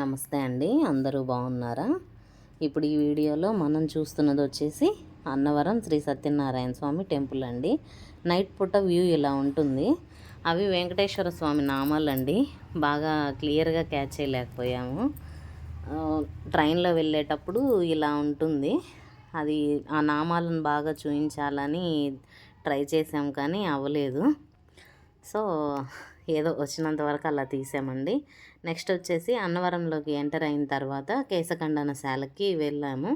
నమస్తే అండి, అందరూ బాగున్నారా? ఇప్పుడు ఈ వీడియోలో మనం చూస్తున్నది వచ్చేసి అన్నవరం శ్రీ సత్యనారాయణ స్వామి టెంపుల్ అండి. నైట్ పూట వ్యూ ఇలా ఉంటుంది. అవి వెంకటేశ్వర స్వామి నామాలండి. బాగా క్లియర్గా క్యాచ్ చేయలేకపోయాము. ట్రైన్లో వెళ్ళేటప్పుడు ఇలా ఉంటుంది. అది ఆ నామాలను బాగా చూపించాలని ట్రై చేసాం కానీ అవ్వలేదు. సో ఏదో వచ్చినంత వరకు అలా తీసామండి. నెక్స్ట్ వచ్చేసి అన్నవరంలోకి ఎంటర్ అయిన తర్వాత కేశఖండనశాలకి వెళ్ళాము.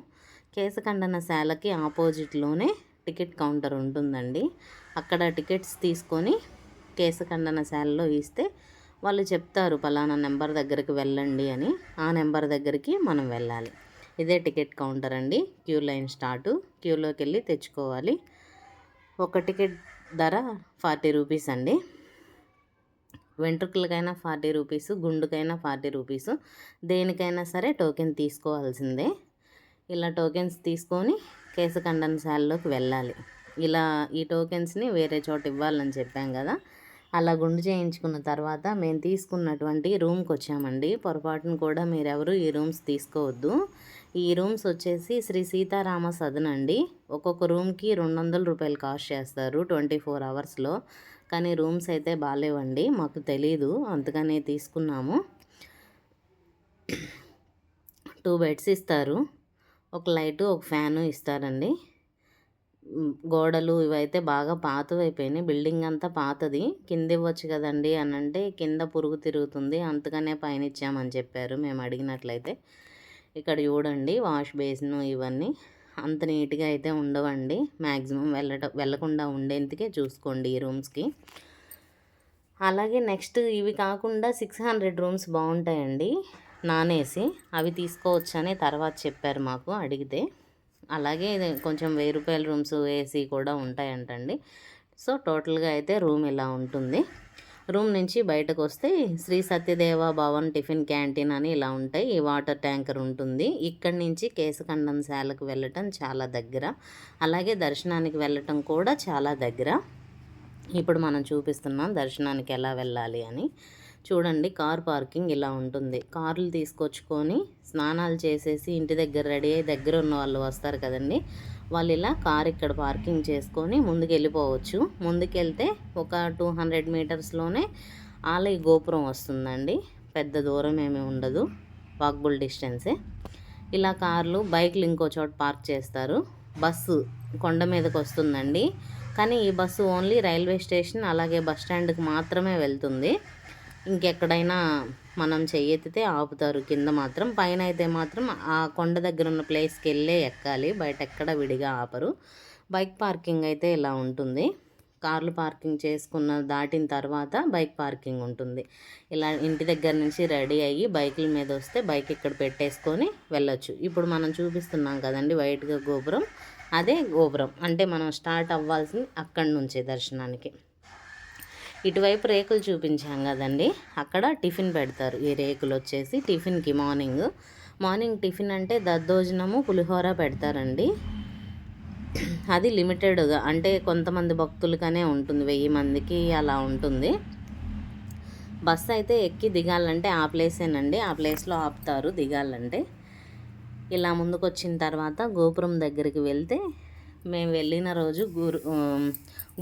కేశఖండనశాలకి ఆపోజిట్లోనే టికెట్ కౌంటర్ ఉంటుందండి. అక్కడ టికెట్స్ తీసుకొని కేశఖండనశాలలో ఇస్తే వాళ్ళు చెప్తారు పలానా నెంబర్ దగ్గరికి వెళ్ళండి అని. ఆ నెంబర్ దగ్గరికి మనం వెళ్ళాలి. ఇదే టికెట్ కౌంటర్ అండి. Queue line start. క్యూలోకి వెళ్ళి తెచ్చుకోవాలి. ఒక టికెట్ ధర 40 రూపీస్ అండి. వెంట్రుకలకైనా 40 రూపీసు, గుండుకైనా 40 రూపీసు, దేనికైనా సరే టోకెన్ తీసుకోవాల్సిందే. ఇలా టోకెన్స్ తీసుకొని కేశఖండనశాలలోకి వెళ్ళాలి. ఇలా ఈ టోకెన్స్ని వేరే చోట ఇవ్వాలని చెప్పాం కదా, అలా గుండు చేయించుకున్న తర్వాత మేము తీసుకున్నటువంటి రూమ్కి వచ్చామండి. పొరపాటును కూడా మీరెవరు ఈ రూమ్స్ తీసుకోవద్దు. ఈ రూమ్స్ వచ్చేసి శ్రీ సీతారామ సదన్ అండి. ఒక్కొక్క రూమ్కి 200 రూపాయలు కాస్ట్ చేస్తారు 24 అవర్స్లో. కానీ రూమ్స్ అయితే బాగాలేవండి, మాకు తెలీదు, అందుకనే తీసుకున్నాము. 2 బెడ్స్ ఇస్తారు, ఒక లైటు, ఒక ఫ్యాను ఇస్తారండి. గోడలు ఇవైతే బాగా పాతవైపోయినాయి. బిల్డింగ్ అంతా పాతది. కింద ఇవ్వచ్చు కదండి అని అంటే కింద పురుగు తిరుగుతుంది, అందుకనే పైన ఇచ్చామని చెప్పారు మేము అడిగినట్లయితే. ఇక్కడ చూడండి వాష్ బేసిన్ ఇవన్నీ అంత నీట్గా అయితే ఉండవండి. మ్యాక్సిమం వెళ్ళకుండా ఉండేందుకే చూసుకోండి ఈ రూమ్స్కి. అలాగే నెక్స్ట్ ఇవి కాకుండా 600 రూమ్స్ బాగుంటాయండి నాన్ ఏసీ. అవి తీసుకోవచ్చని తర్వాత చెప్పారు మాకు అడిగితే. అలాగే కొంచెం 1000 రూపాయల రూమ్స్ ఏసీ కూడా ఉంటాయంటండి. సో టోటల్గా అయితే రూమ్ ఇలా ఉంటుంది. రూమ్ నుంచి బయటకు వస్తే శ్రీ సత్యదేవ భవన్ టిఫిన్ క్యాంటీన్ అని ఇలా ఉంటాయి. ఈ వాటర్ ట్యాంకర్ ఉంటుంది. ఇక్కడి నుంచి కేశఖండనశాలకు వెళ్ళటం చాలా దగ్గర, అలాగే దర్శనానికి వెళ్ళటం కూడా చాలా దగ్గర. ఇప్పుడు మనం చూపిస్తున్నాం దర్శనానికి ఎలా వెళ్ళాలి అని. చూడండి, కార్ పార్కింగ్ ఇలా ఉంటుంది. కార్లు తీసుకొచ్చుకొని స్నానాలు చేసేసి ఇంటి దగ్గర రెడీ అయ్యి దగ్గర ఉన్న వాళ్ళు వస్తారు కదండి, వాళ్ళు ఇలా కార్ ఇక్కడ పార్కింగ్ చేసుకొని ముందుకు వెళ్ళిపోవచ్చు. ముందుకెళ్తే ఒక 200 మీటర్స్లోనే ఆలయ గోపురం వస్తుందండి. పెద్ద దూరం ఏమీ ఉండదు, వాకబుల్ డిస్టెన్సే. ఇలా కార్లు, బైక్లు ఇంకో చోట పార్క్ చేస్తారు. బస్సు కొండ మీదకి వస్తుందండి, కానీ ఈ బస్సు ఓన్లీ రైల్వే స్టేషన్ అలాగే బస్ స్టాండ్కి మాత్రమే వెళ్తుంది. ఇంకెక్కడైనా మనం చెయ్యెత్తితే ఆపుతారు కింద మాత్రం. పైన అయితే మాత్రం ఆ కొండ దగ్గర ఉన్న ప్లేస్కి వెళ్ళే ఎక్కాలి, బయట ఎక్కడ విడిగా ఆపరు. బైక్ పార్కింగ్ అయితే ఇలా ఉంటుంది. కార్లు పార్కింగ్ చేసుకున్న దాటిన తర్వాత బైక్ పార్కింగ్ ఉంటుంది. ఇలా ఇంటి దగ్గర నుంచి రెడీ అయ్యి బైకుల మీద వస్తే బైక్ ఇక్కడ పెట్టేసుకొని వెళ్ళొచ్చు. ఇప్పుడు మనం చూపిస్తున్నాం కదండి వైట్గా గోపురం, అదే గోపురం. అంటే మనం స్టార్ట్ అవ్వాల్సింది అక్కడి నుంచే దర్శనానికి. ఇటువైపు రేకులు చూపించాం కదండి, అక్కడ టిఫిన్ పెడతారు. ఈ రేకులు వచ్చేసి టిఫిన్కి మార్నింగ్ టిఫిన్ అంటే దద్దోజనము, పులిహోర పెడతారండి. అది లిమిటెడ్గా, అంటే కొంతమంది భక్తులకనే ఉంటుంది, 1000 మందికి అలా ఉంటుంది. బస్సు అయితే ఎక్కి దిగాలంటే ఆ ప్లేసేనండి, ఆ ప్లేస్లో ఆపుతారు దిగాలంటే. ఇలా ముందుకు వచ్చిన తర్వాత గోపురం దగ్గరికి వెళ్తే, మేము వెళ్ళిన రోజు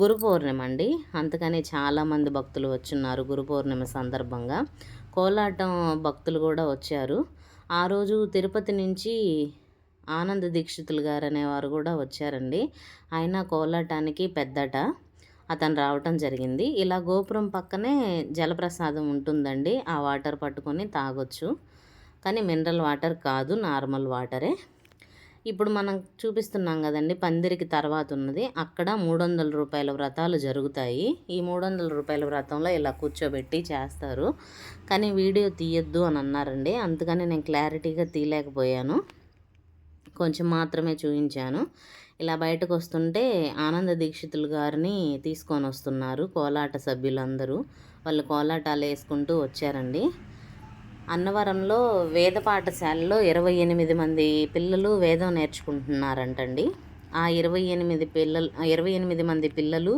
గురు పౌర్ణమి అండి, అందుకని చాలామంది భక్తులు వచ్చున్నారు. గురు పౌర్ణమి సందర్భంగా కోలాటం భక్తులు కూడా వచ్చారు. ఆ రోజు తిరుపతి నుంచి ఆనంద దీక్షితులు గారు అనేవారు కూడా వచ్చారండి. ఆయన కోలాటానికి పెద్దట, అతను రావటం జరిగింది. ఇలా గోపురం పక్కనే జలప్రసాదం ఉంటుందండి, ఆ వాటర్ పట్టుకొని తాగొచ్చు. కానీ మినరల్ వాటర్ కాదు, నార్మల్ వాటరే. ఇప్పుడు మనం చూపిస్తున్నాం కదండి పందిరికి తర్వాత ఉన్నది, అక్కడ 300 రూపాయల వ్రతాలు జరుగుతాయి. ఈ 300 రూపాయల వ్రతంలో ఇలా కూర్చోబెట్టి చేస్తారు. కానీ వీడియో తీయొద్దు అని అన్నారండి, అందుకని నేను క్లారిటీగా తీయలేకపోయాను, కొంచెం మాత్రమే చూపించాను. ఇలా బయటకు వస్తుంటే ఆనంద దీక్షితులు గారిని తీసుకొని వస్తున్నారు కోలాట సభ్యులందరూ. వాళ్ళు కోలాటాలు వేసుకుంటూ వచ్చారండి. అన్నవరంలో వేద పాఠశాలలో 28 మంది పిల్లలు వేదం నేర్చుకుంటున్నారంటండి. ఆ 28 మంది పిల్లలు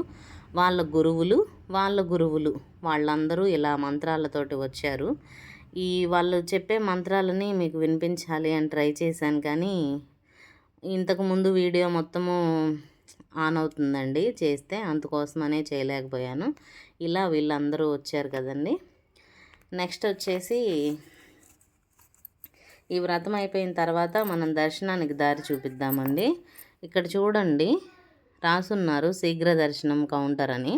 వాళ్ళ గురువులు వాళ్ళందరూ ఇలా మంత్రాలతోటి వచ్చారు. వాళ్ళు చెప్పే మంత్రాలని మీకు వినిపించాలి అని ట్రై చేశాను, కానీ ఇంతకుముందు వీడియో మొత్తము ఆన్ అవుతుందండి చేస్తే, అందుకోసమనే చేయలేకపోయాను. ఇలా వీళ్ళందరూ వచ్చారు కదండి. నెక్స్ట్ వచ్చేసి ఈ వ్రతం అయిపోయిన తర్వాత మనం దర్శనానికి దారి చూపిద్దామండి. ఇక్కడ చూడండి రాసున్నారు శీఘ్ర దర్శనం కౌంటర్ అని.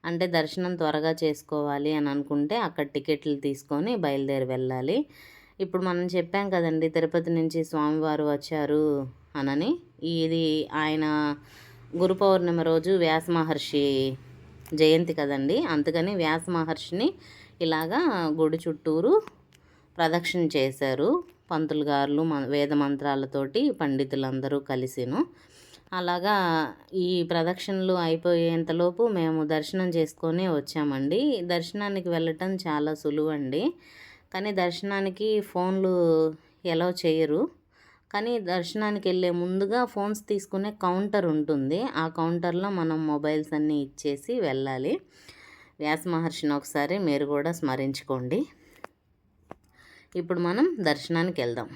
అంటే దర్శనం త్వరగా చేసుకోవాలి అని అనుకుంటే అక్కడ టికెట్లు తీసుకొని బయలుదేరి వెళ్ళాలి. ఇప్పుడు మనం చెప్పాం కదండి తిరుపతి నుంచి స్వామివారు వచ్చారు అనని. ఇది ఆయన గురు పౌర్ణమి రోజు వ్యాస మహర్షి జయంతి కదండి. అందుకని వ్యాస మహర్షిని ఇలాగా గుడి చుట్టూరు ప్రదక్షిణ చేశారు పంతులు గారులు వేద మంత్రాలతోటి పండితులందరూ కలిసిను. అలాగా ఈ ప్రదక్షిణలు అయిపోయేంతలోపు మేము దర్శనం చేసుకొని వచ్చామండి. దర్శనానికి వెళ్ళటం చాలా సులువండి, కానీ దర్శనానికి ఫోన్లు ఎలౌ చేయరు. కానీ దర్శనానికి వెళ్ళే ముందుగా ఫోన్స్ తీసుకునే కౌంటర్ ఉంటుంది. ఆ కౌంటర్లో మనం మొబైల్స్ అన్నీ ఇచ్చేసి వెళ్ళాలి. వ్యాస మహర్షిని ఒకసారి మీరు కూడా స్మరించుకోండి. ఇప్పుడు మనం దర్శనానికి వెళ్దాం.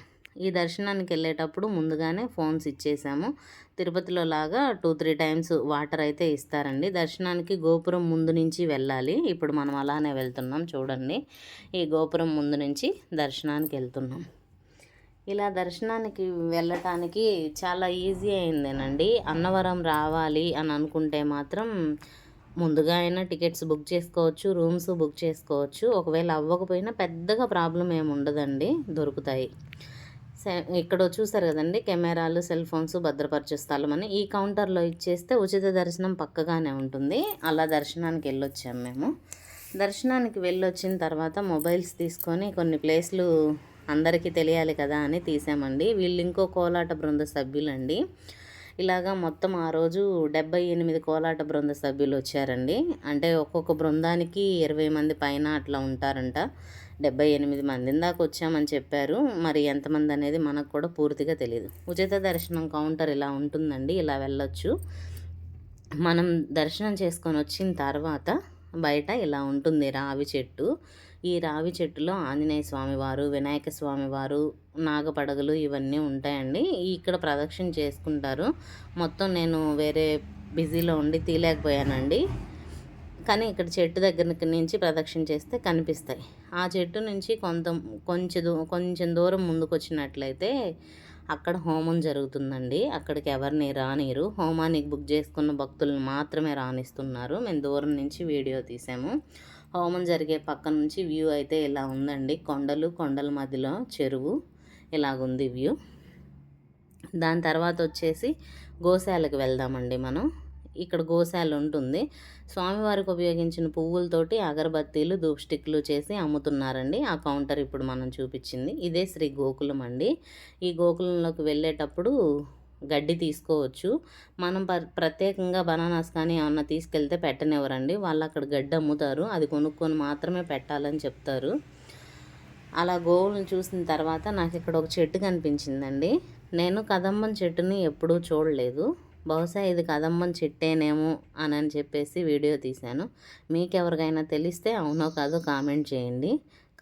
ఈ దర్శనానికి వెళ్ళేటప్పుడు ముందుగానే ఫోన్స్ ఇచ్చేసాము. తిరుపతిలో లాగా 2-3 టైమ్స్ వాటర్ అయితే ఇస్తారండి. దర్శనానికి గోపురం ముందు నుంచి వెళ్ళాలి. ఇప్పుడు మనం అలానే వెళ్తున్నాం చూడండి. ఈ గోపురం ముందు నుంచి దర్శనానికి వెళ్తున్నాం. ఇలా దర్శనానికి వెళ్ళటానికి చాలా ఈజీ అయిందేనండి. అన్నవరం రావాలి అని అనుకుంటే మాత్రం ముందుగా అయినా టికెట్స్ బుక్ చేసుకోవచ్చు, రూమ్స్ బుక్ చేసుకోవచ్చు. ఒకవేళ అవ్వకపోయినా పెద్దగా ప్రాబ్లం ఏమి ఉండదండి, దొరుకుతాయి. ఇక్కడ చూసారు కదండి కెమెరాలు, సెల్ ఫోన్స్ భద్రపరచే స్థలం అని. ఈ కౌంటర్లో ఇచ్చేస్తే ఉచిత దర్శనం పక్కగానే ఉంటుంది. అలా దర్శనానికి వెళ్ళొచ్చాము మేము. దర్శనానికి వెళ్ళొచ్చిన తర్వాత మొబైల్స్ తీసుకొని కొన్ని ప్లేస్లు అందరికీ తెలియాలి కదా అని తీసామండి. వీళ్ళు ఇంకో కోలాట బృంద సభ్యులండి. ఇలాగా మొత్తం ఆ రోజు 78 కోలాట బృంద సభ్యులు వచ్చారండి. అంటే ఒక్కొక్క బృందానికి 20 మంది పైన అట్లా ఉంటారంట. 78 మంది దాకా వచ్చామని చెప్పారు. మరి ఎంతమంది అనేది మనకు కూడా పూర్తిగా తెలియదు. ఉచిత దర్శనం కౌంటర్ ఇలా ఉంటుందండి. ఇలా వెళ్ళొచ్చు. మనం దర్శనం చేసుకొని వచ్చిన తర్వాత బయట ఇలా ఉంటుంది రావి చెట్టు. ఈ రావి చెట్టులో ఆంజనేయ స్వామివారు, వినాయక స్వామివారు, నాగపడగలు ఇవన్నీ ఉంటాయండి. ఇక్కడ ప్రదక్షిణ చేసుకుంటారు. మొత్తం నేను వేరే బిజీలో ఉండి తీయలేకపోయానండి. కానీ ఇక్కడ చెట్టు దగ్గర నుంచి ప్రదక్షిణ చేస్తే కనిపిస్తాయి. ఆ చెట్టు నుంచి కొంచెం దూరం ముందుకు వచ్చినట్లయితే అక్కడ హోమం జరుగుతుందండి. అక్కడికి ఎవరిని రానిరు. హోమానికి బుక్ చేసుకున్న భక్తులను మాత్రమే రానిస్తున్నారు. మేము దూరం నుంచి వీడియో తీసాము. హోమం జరిగే పక్క నుంచి వ్యూ అయితే ఇలా ఉందండి. కొండల మధ్యలో చెరువు ఇలాగుంది వ్యూ. దాని తర్వాత వచ్చేసి గోశాలకు వెళ్దామండి మనం. ఇక్కడ గోశాల ఉంటుంది. స్వామివారికి ఉపయోగించిన పువ్వులతోటి అగరబత్తీలు, ధూప్ స్టిక్లు చేసి అమ్ముతున్నారండి. ఆ కౌంటర్ ఇప్పుడు మనం చూపించింది ఇదే శ్రీ గోకులం అండి. ఈ గోకులంలోకి వెళ్ళేటప్పుడు గడ్డి తీసుకోవచ్చు. మనం ప్రత్యేకంగా బనానాస్ కానీ ఏమన్నా తీసుకెళ్తే పెట్టనివ్వరండి. వాళ్ళు అక్కడ గడ్డి అమ్ముతారు. అది కొనుక్కొని మాత్రమే పెట్టాలని చెప్తారు. అలా గోవులను చూసిన తర్వాత నాకు ఇక్కడ ఒక చెట్టు కనిపించిందండి. నేను కదంబం చెట్టుని ఎప్పుడూ చూడలేదు. బహుశా ఇది కదంబం చెట్టేనేమో అని చెప్పేసి వీడియో తీశాను. మీకెవరికైనా తెలిస్తే అవునో కాదో కామెంట్ చేయండి.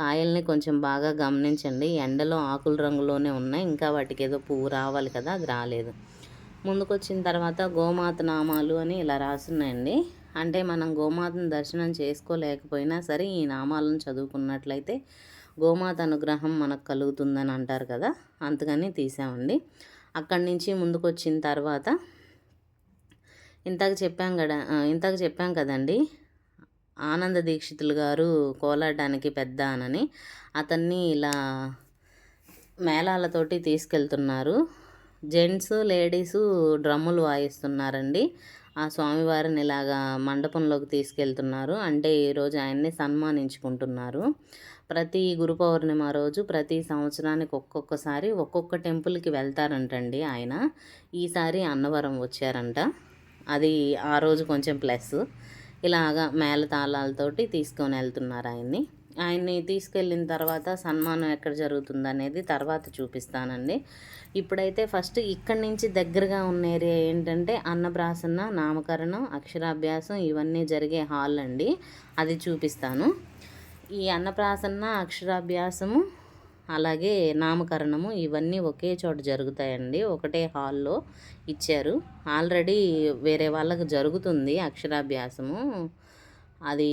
కాయల్ని కొంచెం బాగా గమనించండి. ఎండలో ఆకుల రంగులోనే ఉన్నాయి. ఇంకా వాటికి ఏదో పువ్వు రావాలి కదా, అది రాలేదు. ముందుకు వచ్చిన తర్వాత గోమాత నామాలు అని ఇలా రాసున్నాయండి. అంటే మనం గోమాతను దర్శనం చేసుకోలేకపోయినా సరే ఈ నామాలను చదువుకున్నట్లయితే గోమాత అనుగ్రహం మనకు కలుగుతుందని అంటారు కదా, అందుకని తీసామండి. అక్కడి నుంచి ముందుకు వచ్చిన తర్వాత ఇంతకు చెప్పాం కదండి ఆనంద దీక్షితులు గారు కోలాటానికి పెద్ద అనని. అతన్ని ఇలా మేళాలతోటి తీసుకెళ్తున్నారు. జెంట్స్, లేడీసు డ్రమ్ములు వాయిస్తున్నారండి. ఆ స్వామివారిని ఇలాగా మండపంలోకి తీసుకెళ్తున్నారు. అంటే ఈరోజు ఆయన్ని సన్మానించుకుంటున్నారు. ప్రతి గురు పౌర్ణిమ రోజు ప్రతి సంవత్సరానికి ఒక్కొక్కసారి ఒక్కొక్క టెంపుల్కి వెళ్తారంటండి ఆయన. ఈసారి అన్నవరం వచ్చారంట. అది ఆ రోజు కొంచెం ప్లస్. ఇలాగా మేళతాళాలతోటి తీసుకొని వెళ్తున్నారు ఆయన్ని తీసుకెళ్ళిన తర్వాత సన్మానం ఎక్కడ జరుగుతుంది అనేది తర్వాత చూపిస్తానండి. ఇప్పుడైతే ఫస్ట్ ఇక్కడి నుంచి దగ్గరగా ఉన్న ఏరియా ఏంటంటే అన్నప్రాసన, నామకరణం, అక్షరాభ్యాసం ఇవన్నీ జరిగే హాల్ అండి. అది చూపిస్తాను. ఈ అన్నప్రాసన్న, అక్షరాభ్యాసము, అలాగే నామకరణము ఇవన్నీ ఒకే చోట జరుగుతాయండి. ఒకటే హాల్లో ఇచ్చారు. ఆల్రెడీ వేరే వాళ్ళకి జరుగుతుంది అక్షరాభ్యాసము. అది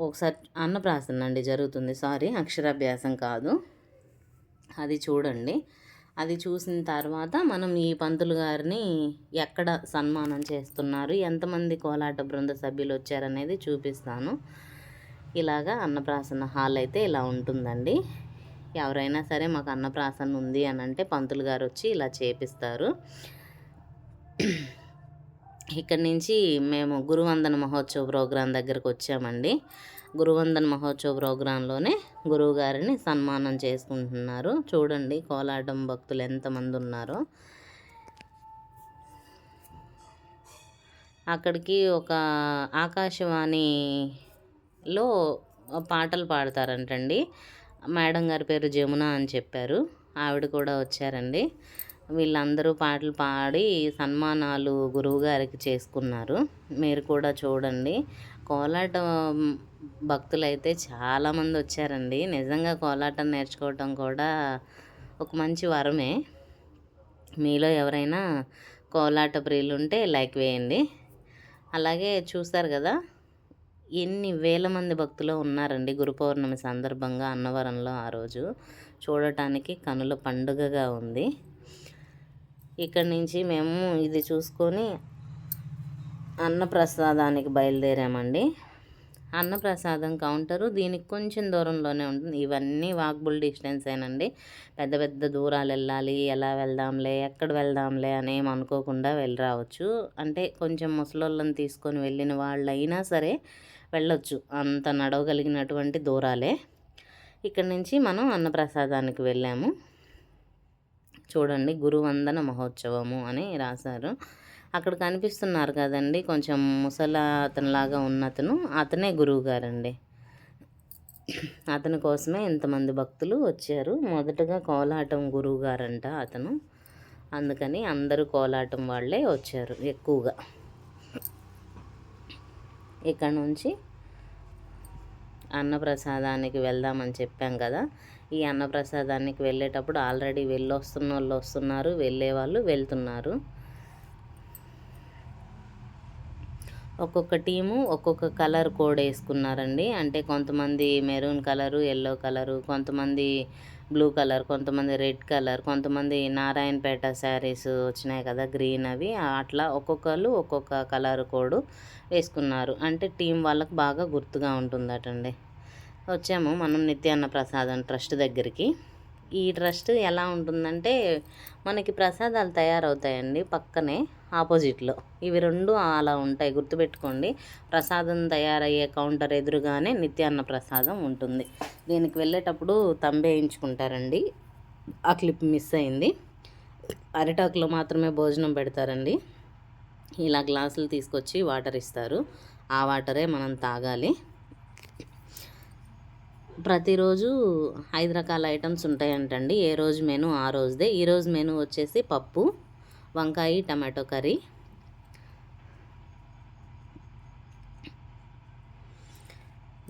ఒకసారి అన్నప్రాసన్న అండి జరుగుతుంది. సారీ, అక్షరాభ్యాసం కాదు. అది చూడండి. అది చూసిన తర్వాత మనం ఈ పంతులు గారిని ఎక్కడ సన్మానం చేస్తున్నారు, ఎంతమంది కోలాట బృంద సభ్యులు వచ్చారనేది చూపిస్తాను. ఇలాగా అన్నప్రాసన హాల్ అయితే ఇలా ఉంటుందండి. ఎవరైనా సరే మాకు అన్నప్రాసన ఉంది అని అంటే పంతులు గారు వచ్చి ఇలా చేపిస్తారు. ఇక్కడి నుంచి మేము గురువందన మహోత్సవ ప్రోగ్రాం దగ్గరకు వచ్చామండి. గురువందన మహోత్సవ ప్రోగ్రాంలోనే గురువుగారిని సన్మానం చేసుకుంటున్నారు. చూడండి కోలాటం భక్తులు ఎంతమంది ఉన్నారో. అక్కడికి ఒక ఆకాశవాణిలో పాటలు పాడతారంటండి. మేడం గారి పేరు జమున అని చెప్పారు. ఆవిడ కూడా వచ్చారండి. వీళ్ళందరూ పాటలు పాడి సన్మానాలు గురువుగారికి చేసుకున్నారు. మీరు కూడా చూడండి. కోలాటం భక్తులైతే చాలామంది వచ్చారండి. నిజంగా కోలాటం నేర్చుకోవటం కూడా ఒక మంచి వరమే. మీలో ఎవరైనా కోలాట ప్రియులు ఉంటే లైక్ వేయండి. అలాగే చూస్తారు కదా ఎన్ని వేల మంది భక్తులు ఉన్నారండి గురు పౌర్ణమి సందర్భంగా అన్నవరంలో. ఆ రోజు చూడటానికి కనుల పండుగగా ఉంది. ఇక్కడి నుంచి మేము ఇది చూసుకొని అన్నప్రసాదానికి బయలుదేరామండి. అన్నప్రసాదం కౌంటరు దీనికి కొంచెం దూరంలోనే ఉంటుంది. ఇవన్నీ వాకబుల్ డిస్టెన్స్ ఏనండి. పెద్ద పెద్ద దూరాలు వెళ్ళాలి, ఎలా వెళ్దాంలే, ఎక్కడ వెళ్దాంలే అని ఏం అనుకోకుండా వెళ్ళి రావచ్చు. అంటే కొంచెం ముసలోళ్ళని తీసుకొని వెళ్ళిన వాళ్ళైనా సరే వెళ్ళొచ్చు. అంత నడవగలిగినటువంటి దూరాలే. ఇక్కడి నుంచి మనం అన్నప్రసాదానికి వెళ్ళాము. చూడండి, గురువందన మహోత్సవము అని రాశారు. అక్కడ కనిపిస్తున్నారు కదండి కొంచెం ముసల అతనిలాగా ఉన్నతను, అతనే గురువు గారండి. అతని కోసమే ఇంతమంది భక్తులు వచ్చారు. మొదటగా కోలాటం గురువు గారంట అతను. అందుకని అందరూ కోలాటం వాళ్ళే వచ్చారు ఎక్కువగా. ఇక్కడ నుంచి అన్నప్రసాదానికి వెళ్దామని చెప్పాం కదా. ఈ అన్నప్రసాదానికి వెళ్ళేటప్పుడు ఆల్రెడీ వెళ్ళొస్తున్న వాళ్ళు వస్తున్నారు, వెళ్ళే వాళ్ళు వెళ్తున్నారు. ఒక్కొక్క టీము ఒక్కొక్క కలర్ కోడ్ వేసుకున్నారండి. అంటే కొంతమంది మెరూన్ కలరు, ఎల్లో కలరు, కొంతమంది బ్లూ కలర్, కొంతమంది రెడ్ కలర్, కొంతమంది నారాయణపేట శారీస్ వచ్చినాయి కదా గ్రీన్, అవి అట్లా ఒక్కొక్కరు ఒక్కొక్క కలర్ కోడ్ వేసుకున్నారు. అంటే టీం వాళ్ళకు బాగా గుర్తుగా ఉంటుందటండి. వచ్చాము మనం నిత్యాన్న ప్రసాదం ట్రస్ట్ దగ్గరికి. ఈ ట్రస్ట్ ఎలా ఉంటుందంటే మనకి ప్రసాదాలు తయారవుతాయండి పక్కనే ఆపోజిట్లో. ఇవి రెండు అలా ఉంటాయి, గుర్తుపెట్టుకోండి. ప్రసాదం తయారయ్యే కౌంటర్ ఎదురుగానే నిత్యాన్న ప్రసాదం ఉంటుంది. దీనికి వెళ్ళేటప్పుడు తంబేయించుకుంటారండి. ఆ క్లిప్ మిస్ అయింది. అరిటాకులో మాత్రమే భోజనం పెడతారండి. ఇలా గ్లాసులు తీసుకొచ్చి వాటర్ ఇస్తారు. ఆ వాటరే మనం తాగాలి. ప్రతిరోజు 5 రకాల ఐటమ్స్ ఉంటాయంటండి. ఏ రోజు మెను ఆ రోజుదే. ఈరోజు మెను వచ్చేసి పప్పు, వంకాయ, టమాటో కర్రీ,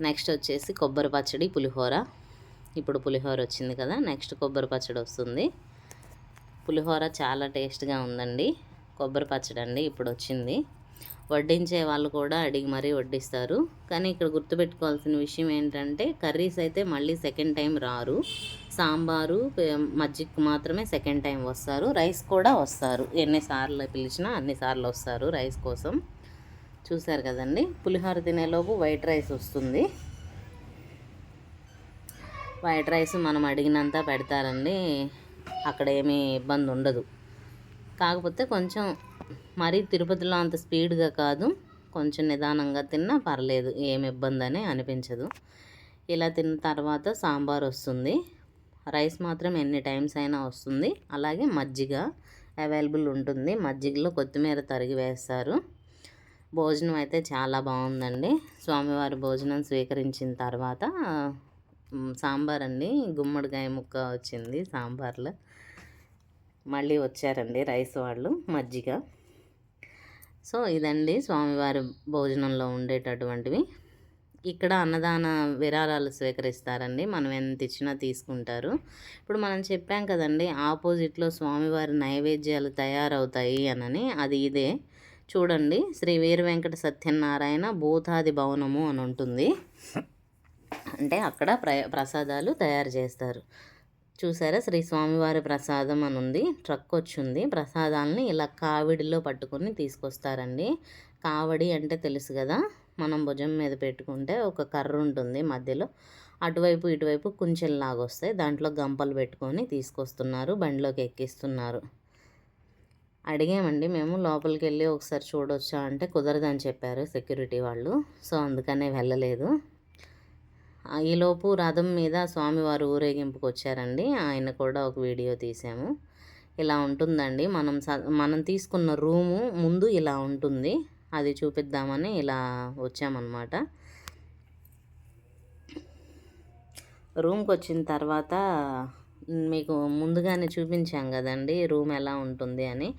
నెక్స్ట్ వచ్చేసి కొబ్బరి పచ్చడి, పులిహోర. ఇప్పుడు పులిహోర వచ్చింది కదా, నెక్స్ట్ కొబ్బరి పచ్చడి వస్తుంది. పులిహోర చాలా టేస్ట్గా ఉందండి. కొబ్బరి పచ్చడి అండి ఇప్పుడు వచ్చింది. వడ్డించే వాళ్ళు కూడా అడిగి మరీ వడ్డిస్తారు. కానీ ఇక్కడ గుర్తుపెట్టుకోవాల్సిన విషయం ఏంటంటే కర్రీస్ అయితే మళ్ళీ సెకండ్ టైం రారు. సాంబారు, మజ్జిగ మాత్రమే సెకండ్ టైం వస్తారు. రైస్ కూడా వస్తారు. ఎన్నిసార్లు పిలిచినా అన్నిసార్లు వస్తారు రైస్ కోసం. చూశారు కదండి. పులిహోర తినేలోపు వైట్ రైస్ వస్తుంది. వైట్ రైస్ మనం అడిగినంత పెడతారండి. అక్కడ ఏమీ ఇబ్బంది ఉండదు. కాకపోతే కొంచెం మరీ తిరుపతిలో అంత స్పీడ్గా కాదు, కొంచెం నిదానంగా తిన్నా పర్లేదు, ఏమి ఇబ్బంది అని అనిపించదు. ఇలా తిన్న తర్వాత సాంబార్ వస్తుంది. రైస్ మాత్రం ఎన్ని టైమ్స్ అయినా వస్తుంది. అలాగే మజ్జిగ అవైలబుల్ ఉంటుంది. మజ్జిగలో కొత్తిమీర తరిగి వేస్తారు. భోజనం అయితే చాలా బాగుందండి. స్వామివారి భోజనం స్వీకరించిన తర్వాత సాంబార్ అండి, గుమ్మడికాయ ముక్క వచ్చింది సాంబార్లో. మళ్ళీ వచ్చారండి రైస్ వాళ్ళు, మజ్జిగ. సో ఇదండి స్వామివారి భోజనంలో ఉండేటటువంటివి. ఇక్కడ అన్నదాన విరాళాలు స్వీకరిస్తారండి. మనం ఎంత ఇచ్చినా తీసుకుంటారు. ఇప్పుడు మనం చెప్పాం కదండీ! ఆపోజిట్‌లో స్వామివారి నైవేద్యాలు తయారవుతాయి అనని. అది ఇదే. చూడండి, శ్రీ వీర వెంకట సత్యనారాయణ భూతాది భవనము అని ఉంటుంది. అంటే అక్కడ ప్రసాదాలు తయారు చేస్తారు. చూసారా, శ్రీ స్వామివారి ప్రసాదం అని ఉంది. ట్రక్ వచ్చింది. ప్రసాదాలని ఇలా కావిడిలో పట్టుకొని తీసుకొస్తారండి. కావడి అంటే తెలుసు కదా, మనం భుజం మీద పెట్టుకుంటే ఒక కర్ర ఉంటుంది మధ్యలో, అటువైపు ఇటువైపు కుంచెల్లాగా వస్తాయి. దాంట్లో గంపలు పెట్టుకొని తీసుకొస్తున్నారు, బండిలోకి ఎక్కిస్తున్నారు. అడిగామండి మేము, లోపలికి వెళ్ళి ఒకసారి చూడొచ్చా అంటే కుదరదని చెప్పారు సెక్యూరిటీ వాళ్ళు. సో అందుకనే వెళ్ళలేదు. ఈలోపు రథం మీద స్వామివారు ఊరేగింపుకి వచ్చారండి. ఆయన కూడా ఒక వీడియో తీసాము. ఇలా ఉంటుందండి. మనం తీసుకున్న రూము ముందు ఇలా ఉంటుంది. అది చూపిద్దామని ఇలా వచ్చామన్నమాట. రూమ్కి వచ్చిన తర్వాత మీకు ముందుగానే చూపించాం కదండి రూమ్ ఎలా ఉంటుంది అని.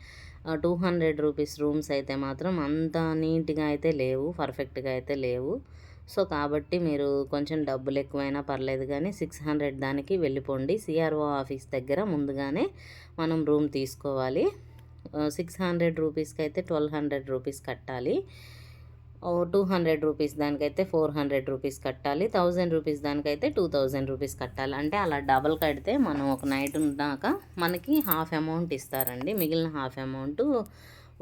200 రూపీస్ రూమ్స్ అయితే మాత్రం అంత నీట్గా అయితే లేవు, పర్ఫెక్ట్గా అయితే లేవు. సో కాబట్టి మీరు కొంచెం డబ్బులు ఎక్కువైనా పర్లేదు కానీ 600 దానికి వెళ్ళిపోండి. సిఆర్ఓ ఆఫీస్ దగ్గర ముందుగానే మనం రూమ్ తీసుకోవాలి. 600 రూపీస్కి అయితే 1200 రూపీస్ కట్టాలి. 200 రూపీస్ దానికైతే 400 రూపీస్ కట్టాలి. 1000 రూపీస్ దానికైతే 2000 రూపీస్ కట్టాలి. అంటే అలా డబల్ కడితే మనం ఒక నైట్ ఉన్నాక మనకి హాఫ్ అమౌంట్ ఇస్తారండి. మిగిలిన హాఫ్ అమౌంట్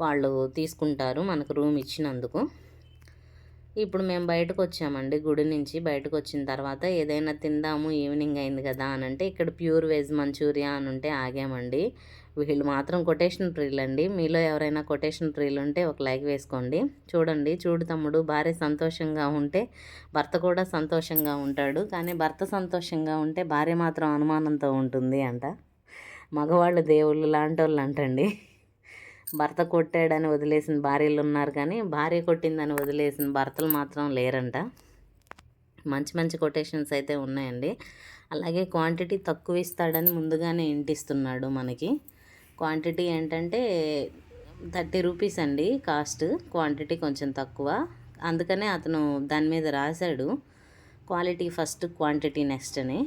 వాళ్ళు తీసుకుంటారు మనకు రూమ్ ఇచ్చినందుకు. ఇప్పుడు మేము బయటకు వచ్చామండి, గుడి నుంచి బయటకు వచ్చిన తర్వాత ఏదైనా తిందాము, ఈవినింగ్ అయింది కదా అని అంటే ఇక్కడ ప్యూర్ వెజ్ మంచూరియా అని ఉంటే ఆగామండి. వీళ్ళు మాత్రం కొటేషన్ ప్రియులండి. మీలో ఎవరైనా కొటేషన్ ప్రియులు ఉంటే ఒక లైక్ వేసుకోండి. చూడు తమ్ముడు, భార్య సంతోషంగా ఉంటే భర్త కూడా సంతోషంగా ఉంటాడు, కానీ భర్త సంతోషంగా ఉంటే భార్య మాత్రం అనుమానంతో ఉంటుంది అంట. మగవాళ్ళు దేవుళ్ళు లాంటి వాళ్ళు అంటండి. భర్త కొట్టాడని వదిలేసిన భార్యలు ఉన్నారు, కానీ భార్య కొట్టిందని వదిలేసిన భర్తలు మాత్రం లేరంట. మంచి మంచి కొటేషన్స్ అయితే ఉన్నాయండి. అలాగే క్వాంటిటీ తక్కువ ఇస్తాడని ముందుగానే ఇంటిస్తున్నాడు మనకి. క్వాంటిటీ ఏంటంటే 30 రూపీస్ అండి కాస్ట్, క్వాంటిటీ కొంచెం తక్కువ. అందుకనే అతను దాని మీద రాశాడు క్వాలిటీ ఫస్ట్, క్వాంటిటీ నెక్స్ట్ అని.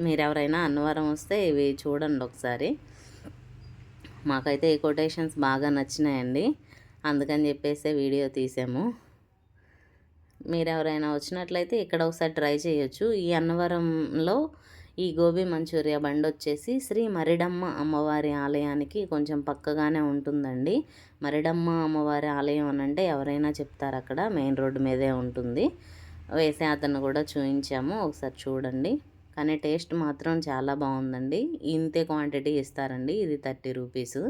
మీరు ఎవరైనా అన్నవరం వస్తే ఇవి చూడండి ఒకసారి. మాకైతే ఈ కొటేషన్స్ బాగా నచ్చినాయండి, అందుకని చెప్పేసి వీడియో తీసాము. మీరు ఎవరైనా వచ్చినట్లయితే ఇక్కడ ఒకసారి ట్రై చేయొచ్చు. ఈ అన్నవరంలో ఈ గోబీ మంచూరియా బండి వచ్చేసి శ్రీ మరిడమ్మ అమ్మవారి ఆలయానికి కొంచెం పక్కగానే ఉంటుందండి. మరిడమ్మ అమ్మవారి ఆలయం అని అంటే ఎవరైనా చెప్తారు, అక్కడ మెయిన్ రోడ్డు మీదే ఉంటుంది. వేసే అతను కూడా చూపించాము, ఒకసారి చూడండి. కానీ టేస్ట్ మాత్రం చాలా బాగుందండి. ఇంతే క్వాంటిటీ ఇస్తారండి. ఇది 30 రూపీసు,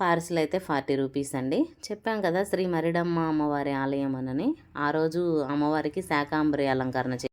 పార్సిల్ అయితే 40 రూపీస్ అండి. చెప్పాం కదా శ్రీ మరిడమ్మ అమ్మవారి ఆలయం అని. ఆ రోజు అమ్మవారికి శాకాంబరి అలంకరణ